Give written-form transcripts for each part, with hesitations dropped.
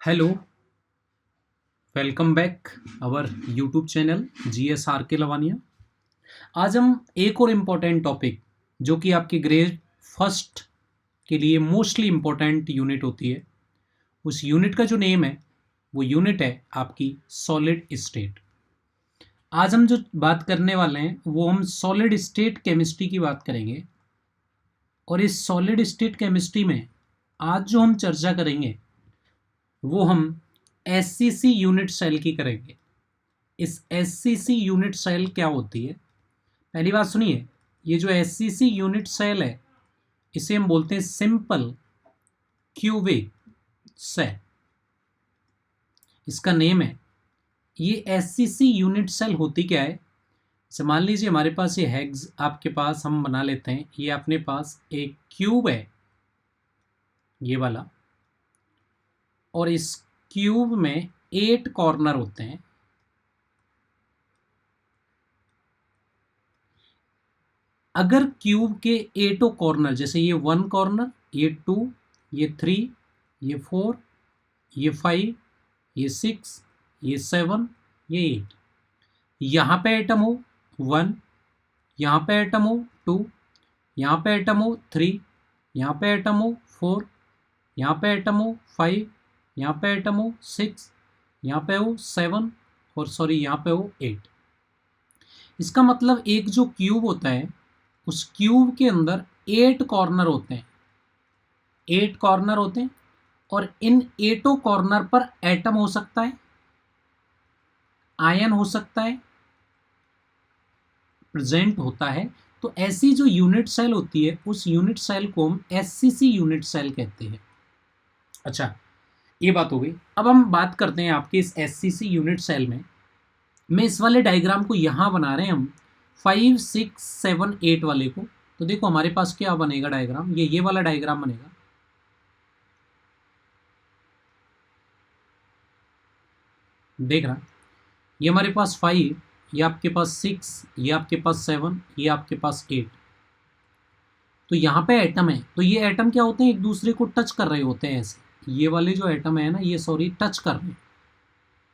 Hello, welcome back our YouTube channel GS RK Lavania. आज हम एक और इम्पोर्टेंट टॉपिक जो कि आपके ग्रेड फर्स्ट के लिए मोस्टली इम्पोर्टेंट यूनिट होती है, उस यूनिट का जो नेम है वो यूनिट है आपकी सॉलिड स्टेट। आज हम जो बात करने वाले हैं वो हम सॉलिड स्टेट केमिस्ट्री की बात करेंगे। और इस सॉलिड स्टेट केमिस्ट्री में आज जो हम चर्चा करेंगे वो हम SCC यूनिट सेल की करेंगे। इस SCC यूनिट सेल क्या होती है? पहली बात सुनिए, ये जो SCC यूनिट सेल है इसे हम बोलते हैं सिंपल क्यूबिक सेल। इसका नेम है। ये SCC यूनिट सेल होती क्या है? जैसे मान लीजिए हमारे पास ये हेक्स आपके पास हम बना लेते हैं। ये अपने पास एक क्यूब है, ये वाला, और इस क्यूब में 8 कॉर्नर होते हैं। अगर क्यूब के 8 कॉर्नर, जैसे ये 1 कॉर्नर, ये 2, ये 3, ये 4, ये 5, ये 6, ये 7, ये 8, यहाँ पे एटम हो 1, यहाँ पे एटम हो 2, यहाँ पे एटम हो 3, यहाँ पे एटम हो 4, यहाँ पे एटम हो 5, यहाँ पे एटम हो 6, यहाँ पे हो 7, और सॉरी यहाँ पे हो 8। इसका मतलब एक जो क्यूब होता है उस क्यूब के अंदर 8 कॉर्नर होते हैं। 8 कॉर्नर होते हैं और इन 8 कॉर्नर पर एटम हो सकता है, आयन हो सकता है, प्रेजेंट होता है। तो ऐसी जो यूनिट सेल होती है उस यूनिट सेल को हम SCC यूनिट सेल कहते हैं। अच्छा, ये बात हो गई। अब हम बात करते हैं आपके इस SCC यूनिट सेल में। मैं इस वाले डायग्राम को यहाँ बना रहे हैं हम 5, 6, 7, 8 वाले को। तो देखो हमारे पास क्या बनेगा डायग्राम, ये वाला डायग्राम बनेगा। देख रहा, ये हमारे पास 5, ये आपके पास 6, ये आपके पास 7, ये आपके पास 8। तो यहाँ पे एटम है, तो ये एटम क्या होते हैं, एक दूसरे को टच कर रहे होते हैं ऐसे। ये वाले जो एटम है ना, ये सॉरी टच कर रहे हैं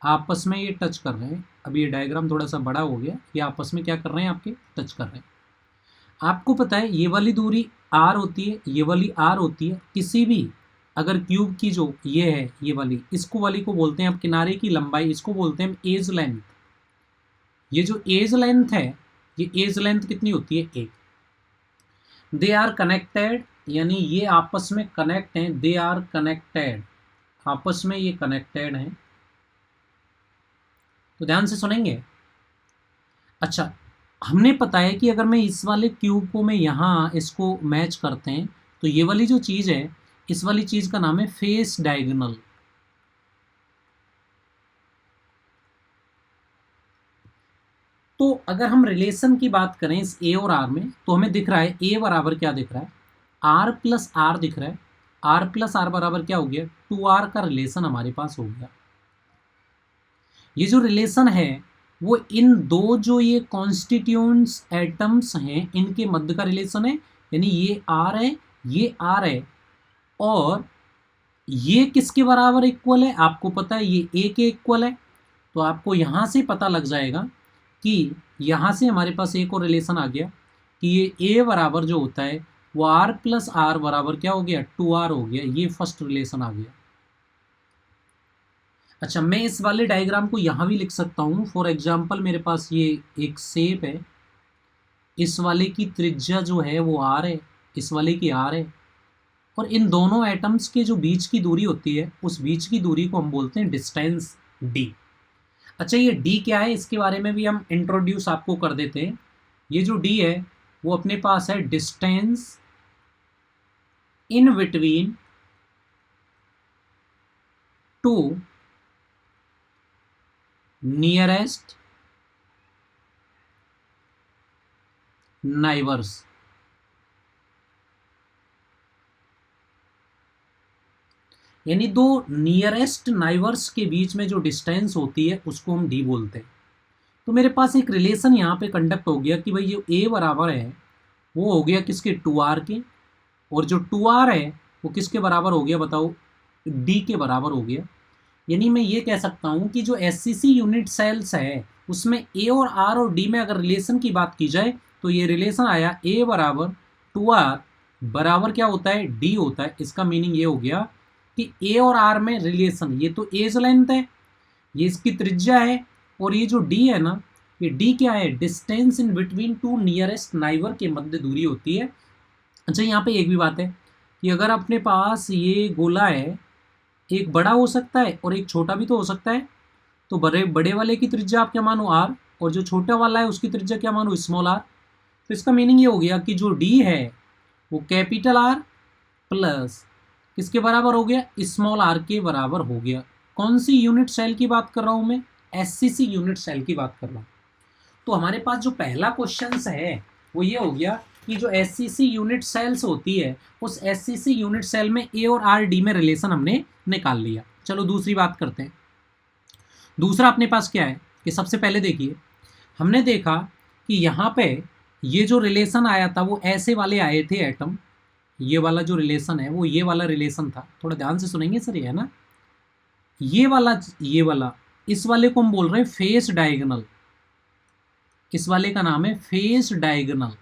आपस में, ये टच कर रहे हैं। अभी ये डायग्राम थोड़ा सा बड़ा हो गया। ये आपस में क्या कर रहे हैं, आपके टच कर रहे हैं। आपको पता है ये वाली दूरी R होती है, ये वाली R होती है। किसी भी अगर क्यूब की जो ये है, ये वाली, इसको वाली को बोलते हैं आप किनारे की लंबाई, इसको बोलते हैं एज लेंथ। ये जो एज लेंथ है, ये एज लेंथ कितनी होती है, 1। दे आर कनेक्टेड, यानी ये आपस में कनेक्ट हैं। दे आर कनेक्टेड, आपस में ये कनेक्टेड हैं। तो ध्यान से सुनेंगे। अच्छा, हमने पता है कि अगर मैं इस वाले क्यूब को मैं यहाँ इसको मैच करते हैं तो ये वाली जो चीज़ है, इस वाली चीज़ का नाम है फेस डायगोनल। तो अगर हम रिलेशन की बात करें इस A और R में, तो हमें दिख रहा है A बराबर क्या दिख रहा है, R प्लस R दिख रहा है। R प्लस R बराबर क्या हो गया, 2R का रिलेशन हमारे पास हो गया। ये जो रिलेशन है वो इन दो जो ये कॉन्स्टिट्यूएंट्स एटम्स हैं इनके मध्य का रिलेशन है। यानी ये R है, ये R है, और ये किसके बराबर इक्वल है, आपको पता है ये A के इक्वल है। तो आपको यहाँ से पता लग जाएगा कि यहाँ से हमारे पास एक और रिलेशन आ गया कि ये A बराबर जो होता है वो R प्लस R बराबर क्या हो गया, 2R हो गया। ये फर्स्ट रिलेशन आ गया। अच्छा, मैं इस वाले डायग्राम को यहाँ भी लिख सकता हूँ। फॉर एग्जाम्पल मेरे पास ये एक शेप है, इस वाले की त्रिज्या जो है वो R है, इस वाले की R है, और इन दोनों एटम्स के जो बीच की दूरी होती है उस बीच की दूरी को हम बोलते हैं डिस्टेंस D। अच्छा, ये D क्या है इसके बारे में भी हम इंट्रोड्यूस आपको कर देते हैं। ये जो D है वो अपने पास है distance in between two nearest neighbours. यानी दो नियरेस्ट नाइबर्स के बीच में जो डिस्टेंस होती है उसको हम D बोलते हैं। तो मेरे पास एक रिलेशन यहाँ पे कंडक्ट हो गया कि भाई जो A बराबर है वो हो गया किसके, 2R के, और जो 2R है वो किसके बराबर हो गया बताओ, D के बराबर हो गया। यानी मैं ये कह सकता हूँ कि जो एससीसी यूनिट सेल्स है उसमें ए और आर और डी में अगर रिलेशन की बात की जाए तो ये रिलेशन आया ए बराबर 2r बराबर क्या होता है, डी होता है। इसका मीनिंग ये हो गया कि ए और आर में रिलेशन, ये तो एज लेंथ है, ये इसकी त्रिज्या है, और ये जो डी है ना, ये डी क्या है, distance in between two nearest neighbour के मध्य दूरी होती है। अच्छा, यहाँ पे एक भी बात है कि अगर अपने पास ये गोला है, एक बड़ा हो सकता है और एक छोटा भी तो हो सकता है, तो बड़े बड़े वाले की त्रिज्या आप क्या मानो आर, और जो छोटा वाला है उसकी त्रिज्या क्या मानो स्मॉल आर। तो इसका मीनिंग ये हो गया कि जो डी है वो कैपिटल आर प्लस किसके बराबर हो गया, स्मॉल आर के बराबर हो गया। कौन सी यूनिट सेल की बात कर रहा हूँ मैं, एससीसी यूनिट सेल की बात कर रहा हूँ। तो हमारे पास जो पहला क्वेश्चन है वो ये हो गया कि जो एससीसी यूनिट सेल्स होती है उस एससीसी यूनिट सेल में ए और आर डी में रिलेशन हमने निकाल लिया। चलो दूसरी बात करते हैं। दूसरा अपने पास क्या है कि सबसे पहले देखिए, हमने देखा कि यहाँ पे ये जो रिलेशन आया था वो ऐसे वाले आए थे एटम, ये वाला जो रिलेशन है वो ये वाला रिलेशन था। थोड़ा ध्यान से सुनेंगे सर, ये है ना, ये वाला इस वाले को हम बोल रहे हैं फेस डायगोनल, इस वाले का नाम है फेस डायगोनल।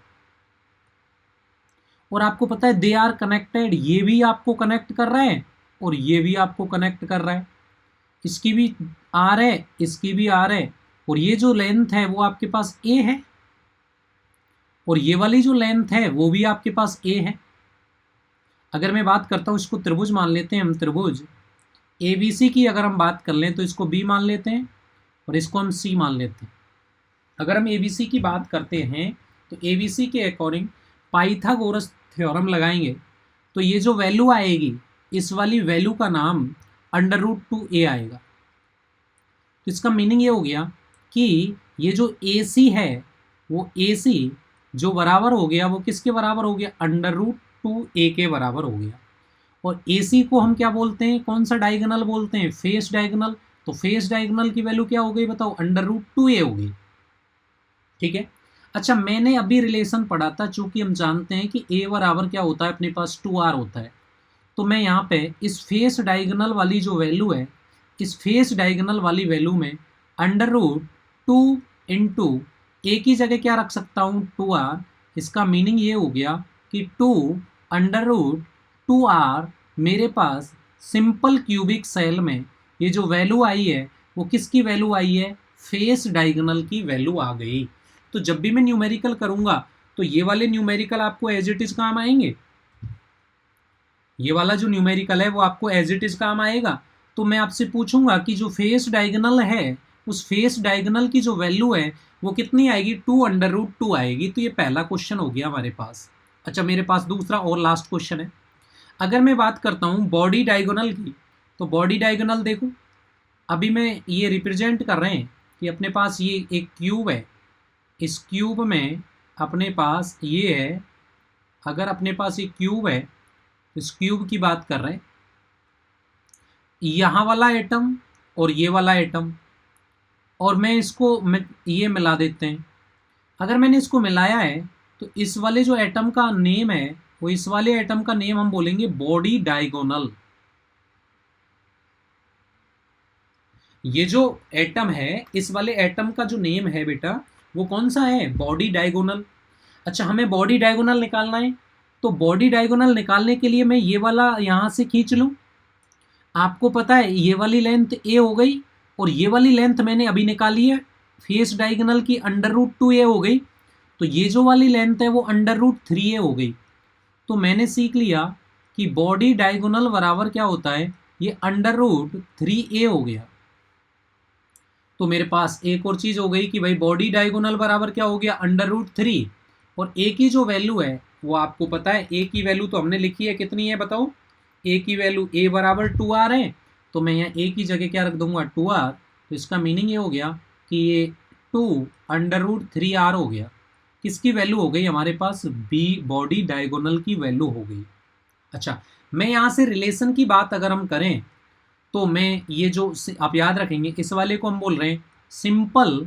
और आपको पता है दे आर कनेक्टेड, ये भी आपको कनेक्ट कर रहा है और ये भी आपको कनेक्ट कर रहा है, इसकी भी आर है इसकी भी आर है, और ये जो लेंथ है वो आपके पास ए है, और ये वाली जो लेंथ है वो भी आपके पास ए है। अगर मैं बात करता हूँ, इसको त्रिभुज मान लेते हैं हम, त्रिभुज ABC की अगर हम बात कर लें तो इसको B मान लेते हैं और इसको हम C मान लेते हैं। अगर हम ABC की बात करते हैं तो ABC के अकॉर्डिंग पाइथागोरस थ्योरम लगाएंगे तो ये जो वैल्यू आएगी, इस वाली वैल्यू का नाम √2a आएगा। तो इसका मीनिंग ये हो गया कि ये जो AC है वो AC जो बराबर हो गया वो किसके बराबर हो गया, √2a के बराबर हो गया। और AC को हम क्या बोलते हैं, कौन सा डायगोनल बोलते हैं, फेस डायगोनल। तो फेस डायगोनल की वैल्यू क्या हो गई बताओ, √2a हो गई। ठीक है। अच्छा, मैंने अभी रिलेशन पढ़ा था, चूंकि हम जानते हैं कि a बराबर क्या होता है, अपने पास 2r होता है, तो मैं यहाँ पे इस फेस डायगोनल वाली जो वैल्यू है, इस फेस डायगोनल वाली वैल्यू में √2 इंटू a की जगह क्या रख सकता हूँ, 2r। इसका मीनिंग ये हो गया कि 2√2r मेरे पास सिंपल क्यूबिक सेल में ये जो वैल्यू आई है वो किसकी वैल्यू आई है, फेस डायगोनल की वैल्यू आ गई। तो जब भी मैं न्यूमेरिकल करूंगा तो ये वाले न्यूमेरिकल आपको एज इट इज काम आएंगे, ये वाला जो न्यूमेरिकल है वो आपको एज इट इज काम आएगा। तो मैं आपसे पूछूंगा कि जो फेस डायगोनल है उस फेस डायगोनल की जो वैल्यू है वो कितनी आएगी, 2√2 आएगी। तो ये पहला क्वेश्चन हो गया हमारे पास। अच्छा, मेरे पास दूसरा और लास्ट क्वेश्चन है। अगर मैं बात करता हूँ बॉडी डायगोनल की, तो बॉडी डायगोनल देखो, अभी मैं ये रिप्रेजेंट कर रहे हैं कि अपने पास ये एक क्यूब है, इस क्यूब में अपने पास ये है, अगर अपने पास एक क्यूब है, इस क्यूब की बात कर रहे हैं, यहाँ वाला एटम और ये वाला एटम, और मैं इसको ये मिला देते हैं। अगर मैंने इसको मिलाया है तो इस वाले जो एटम का नेम है वो, इस वाले एटम का नेम हम बोलेंगे बॉडी डायगोनल। ये जो एटम है, इस वाले एटम का जो नेम है बेटा वो कौन सा है, बॉडी डायगोनल। अच्छा, हमें बॉडी डायगोनल निकालना है, तो बॉडी डायगोनल निकालने के लिए मैं ये वाला यहाँ से खींच लूँ। आपको पता है ये वाली लेंथ a हो गई और ये वाली लेंथ मैंने अभी निकाली है फेस डायगोनल की, √2a हो गई। तो ये जो वाली लेंथ है वो √3a हो गई। तो मैंने सीख लिया कि बॉडी डायगोनल बराबर क्या होता है, ये √3a हो गया। तो मेरे पास एक और चीज़ हो गई कि भाई बॉडी डायगोनल बराबर क्या हो गया, √3, और a की जो वैल्यू है वो आपको पता है, a की वैल्यू तो हमने लिखी है, कितनी है बताओ, a की वैल्यू a बराबर 2r है, तो मैं यहाँ a की जगह क्या रख दूंगा, 2r। तो इसका मीनिंग ये हो गया कि ये 2√3r हो गया। किसकी वैल्यू हो गई हमारे पास, b बॉडी डायगोनल की वैल्यू हो गई। अच्छा, मैं यहाँ से रिलेशन की बात अगर हम करें तो मैं ये जो आप याद रखेंगे, इस वाले को हम बोल रहे हैं सिंपल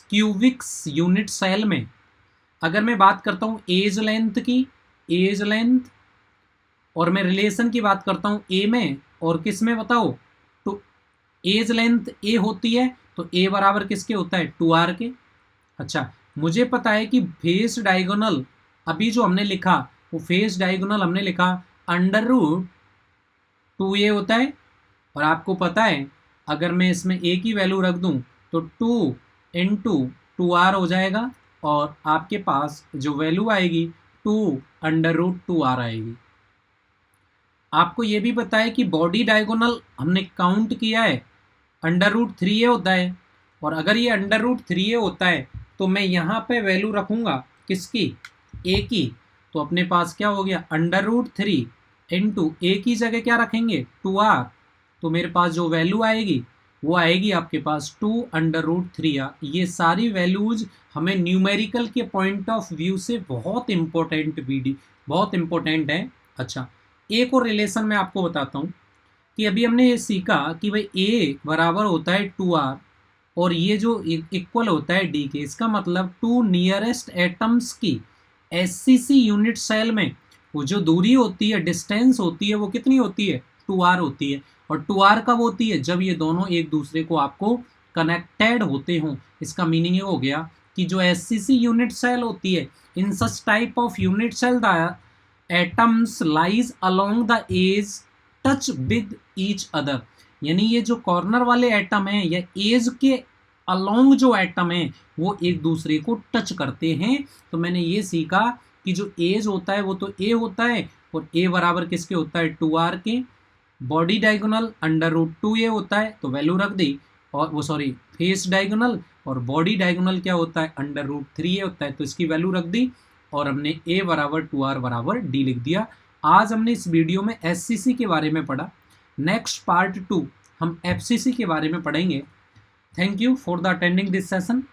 क्यूबिक यूनिट सेल में। अगर मैं बात करता हूँ एज लेंथ की, एज लेंथ, और मैं रिलेशन की बात करता हूँ ए में और किस में बताओ, तो एज लेंथ ए होती है तो ए बराबर किसके होता है 2r के। अच्छा, मुझे पता है कि फेस डायगोनल अभी जो हमने लिखा वो फेस डायगोनल हमने लिखा √2a होता है, और आपको पता है अगर मैं इसमें a की वैल्यू रख दूं तो 2 इंटू 2r हो जाएगा, और आपके पास जो वैल्यू आएगी 2√2r आएगी। आपको ये भी पता है कि बॉडी डायगोनल हमने काउंट किया है √3a होता है, और अगर ये √3a होता है तो मैं यहाँ पे वैल्यू रखूँगा किसकी, a की, तो अपने पास क्या हो गया √3 इंटू ए की जगह क्या रखेंगे 2r, तो मेरे पास जो वैल्यू आएगी वो आएगी आपके पास 2√3r। ये सारी वैल्यूज हमें न्यूमेरिकल के पॉइंट ऑफ व्यू से बहुत इंपॉर्टेंट है। अच्छा, एक और रिलेशन मैं आपको बताता हूँ कि अभी हमने ये सीखा कि भाई a बराबर होता है 2r और ये जो इक्वल होता है d के, इसका मतलब 2 नियरेस्ट एटम्स की SCC यूनिट सेल में वो जो दूरी होती है, डिस्टेंस होती है, वो कितनी होती है 2r होती है। और 2r कब होती है, जब ये दोनों एक दूसरे को आपको कनेक्टेड होते हों। इसका मीनिंग ये हो गया कि जो SCC यूनिट सेल होती है, in such type of unit cell the atoms lies along the edge touch with each other, यानी ये जो कॉर्नर वाले एटम हैं या एज के अलोंग जो एटम हैं वो एक दूसरे को टच करते हैं। तो मैंने ये सीखा कि जो एज होता है वो तो a होता है, और a बराबर किसके होता है 2r के। बॉडी डायगोनल √2a होता है तो वैल्यू रख दी, और वो सॉरी फेस डायगोनल और बॉडी डायगोनल क्या होता है √3a होता है, तो इसकी वैल्यू रख दी और हमने a बराबर 2r बराबर d लिख दिया। आज हमने इस वीडियो में SCC के बारे में पढ़ा। नेक्स्ट पार्ट 2 हम FCC के बारे में पढ़ेंगे। Thank you for the attending this session.